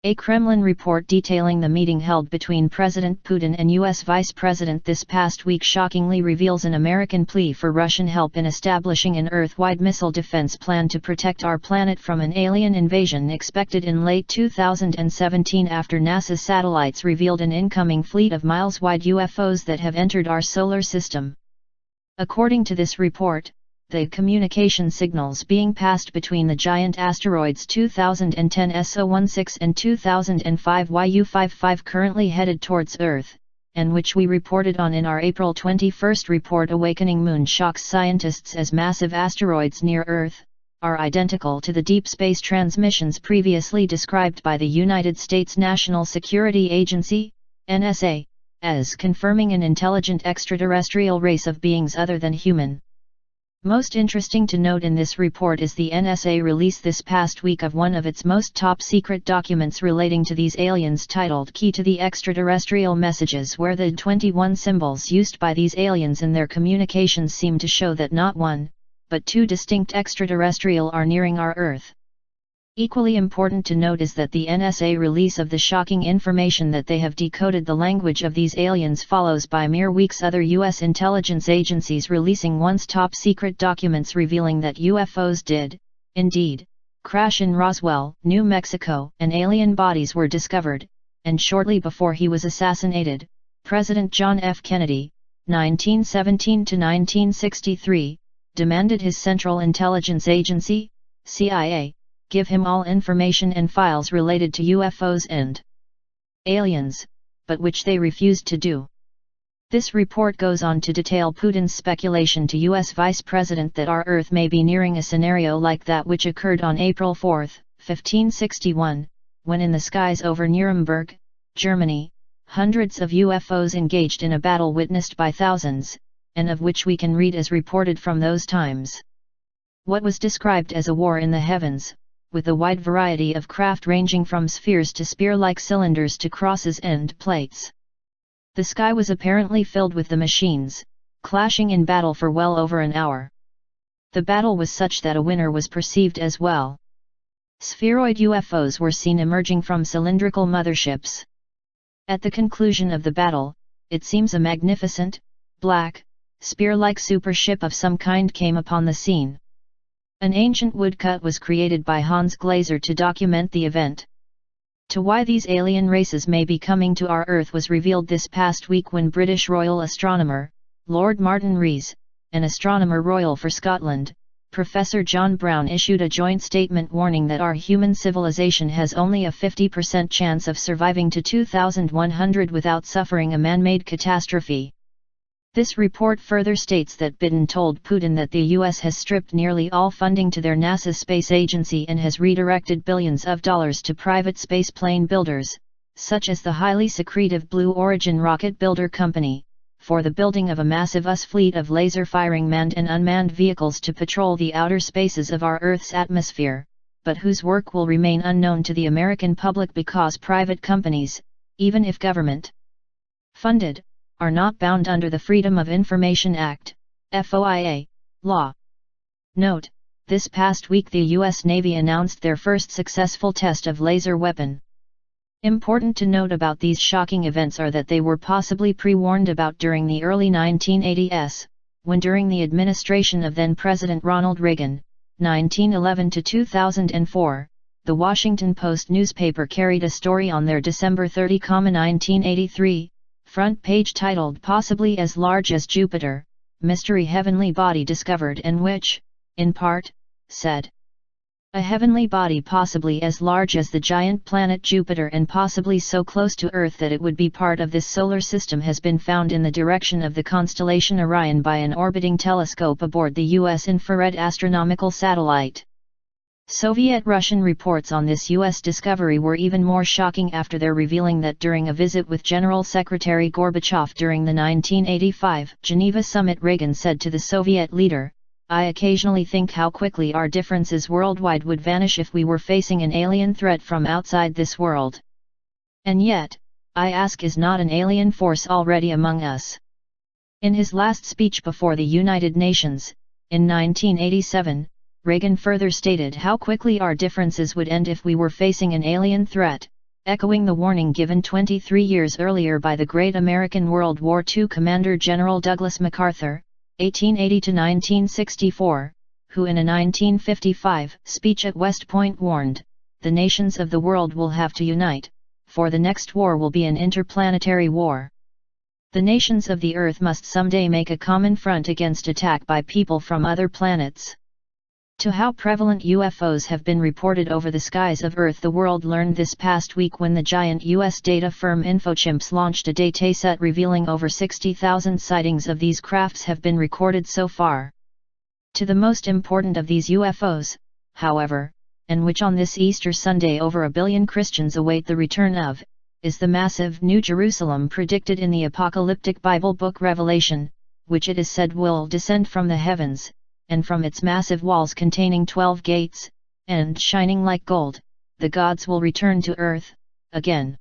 A Kremlin report detailing the meeting held between President Putin and U.S. Vice President this past week shockingly reveals an American plea for Russian help in establishing an Earth-wide missile defense plan to protect our planet from an alien invasion expected in late 2017 after NASA's satellites revealed an incoming fleet of miles-wide UFOs that have entered our solar system. According to this report, the communication signals being passed between the giant asteroids 2010 SO16 and 2005 YU55 currently headed towards Earth, and which we reported on in our April 21 report Awakening Moon shocks scientists as massive asteroids near Earth, are identical to the deep space transmissions previously described by the United States National Security Agency, NSA, as confirming an intelligent extraterrestrial race of beings other than human. Most interesting to note in this report is the NSA release this past week of one of its most top-secret documents relating to these aliens titled Key to the Extraterrestrial Messages, where the 21 symbols used by these aliens in their communications seem to show that not one, but two distinct extraterrestrial are nearing our Earth. Equally important to note is that the NSA release of the shocking information that they have decoded the language of these aliens follows by mere weeks other U.S. intelligence agencies releasing once top-secret documents revealing that UFOs did, indeed, crash in Roswell, New Mexico, and alien bodies were discovered, and shortly before he was assassinated, President John F. Kennedy, 1917 to 1963, demanded his Central Intelligence Agency, CIA, give him all information and files related to UFOs and aliens, but which they refused to do. This report goes on to detail Putin's speculation to U.S. Vice President that our Earth may be nearing a scenario like that which occurred on April 4, 1561, when in the skies over Nuremberg, Germany, hundreds of UFOs engaged in a battle witnessed by thousands, and of which we can read as reported from those times. What was described as a war in the heavens, with a wide variety of craft ranging from spheres to spear-like cylinders to crosses and plates. The sky was apparently filled with the machines, clashing in battle for well over an hour. The battle was such that a winner was perceived as well. Spheroid UFOs were seen emerging from cylindrical motherships. At the conclusion of the battle, it seems a magnificent, black, spear-like supership of some kind came upon the scene. An ancient woodcut was created by Hans Glaser to document the event. To why these alien races may be coming to our Earth was revealed this past week when British Royal Astronomer, Lord Martin Rees, and Astronomer Royal for Scotland, Professor John Brown issued a joint statement warning that our human civilization has only a 50% chance of surviving to 2100 without suffering a man-made catastrophe. This report further states that Biden told Putin that the U.S. has stripped nearly all funding to their NASA space agency and has redirected billions of dollars to private spaceplane builders, such as the highly secretive Blue Origin rocket builder company, for the building of a massive US fleet of laser-firing manned and unmanned vehicles to patrol the outer spaces of our Earth's atmosphere, but whose work will remain unknown to the American public because private companies, even if government-funded, are not bound under the Freedom of Information Act, FOIA, law. Note, this past week the U.S. Navy announced their first successful test of laser weapon. Important to note about these shocking events are that they were possibly pre-warned about during the early 1980s, when during the administration of then-President Ronald Reagan, 1911 to 2004, the Washington Post newspaper carried a story on their December 30, 1983, front page titled Possibly as Large as Jupiter, Mystery Heavenly Body Discovered, and which, in part, said, a heavenly body possibly as large as the giant planet Jupiter and possibly so close to Earth that it would be part of this solar system has been found in the direction of the constellation Orion by an orbiting telescope aboard the U.S. infrared astronomical satellite. Soviet-Russian reports on this U.S. discovery were even more shocking after their revealing that during a visit with General Secretary Gorbachev during the 1985 Geneva summit, Reagan said to the Soviet leader, "I occasionally think how quickly our differences worldwide would vanish if we were facing an alien threat from outside this world. And yet, I ask, is not an alien force already among us?" In his last speech before the United Nations, in 1987, Reagan further stated how quickly our differences would end if we were facing an alien threat, echoing the warning given 23 years earlier by the great American World War II Commander General Douglas MacArthur, 1880–1964, who in a 1955 speech at West Point warned, "The nations of the world will have to unite, for the next war will be an interplanetary war. The nations of the Earth must someday make a common front against attack by people from other planets." To how prevalent UFOs have been reported over the skies of Earth, the world learned this past week when the giant US data firm InfoChimps launched a dataset revealing over 60,000 sightings of these crafts have been recorded so far. To the most important of these UFOs, however, and which on this Easter Sunday over 1 billion Christians await the return of, is the massive New Jerusalem predicted in the apocalyptic Bible book Revelation, which it is said will descend from the heavens, and from its massive walls containing 12 gates, and shining like gold, the gods will return to earth, again.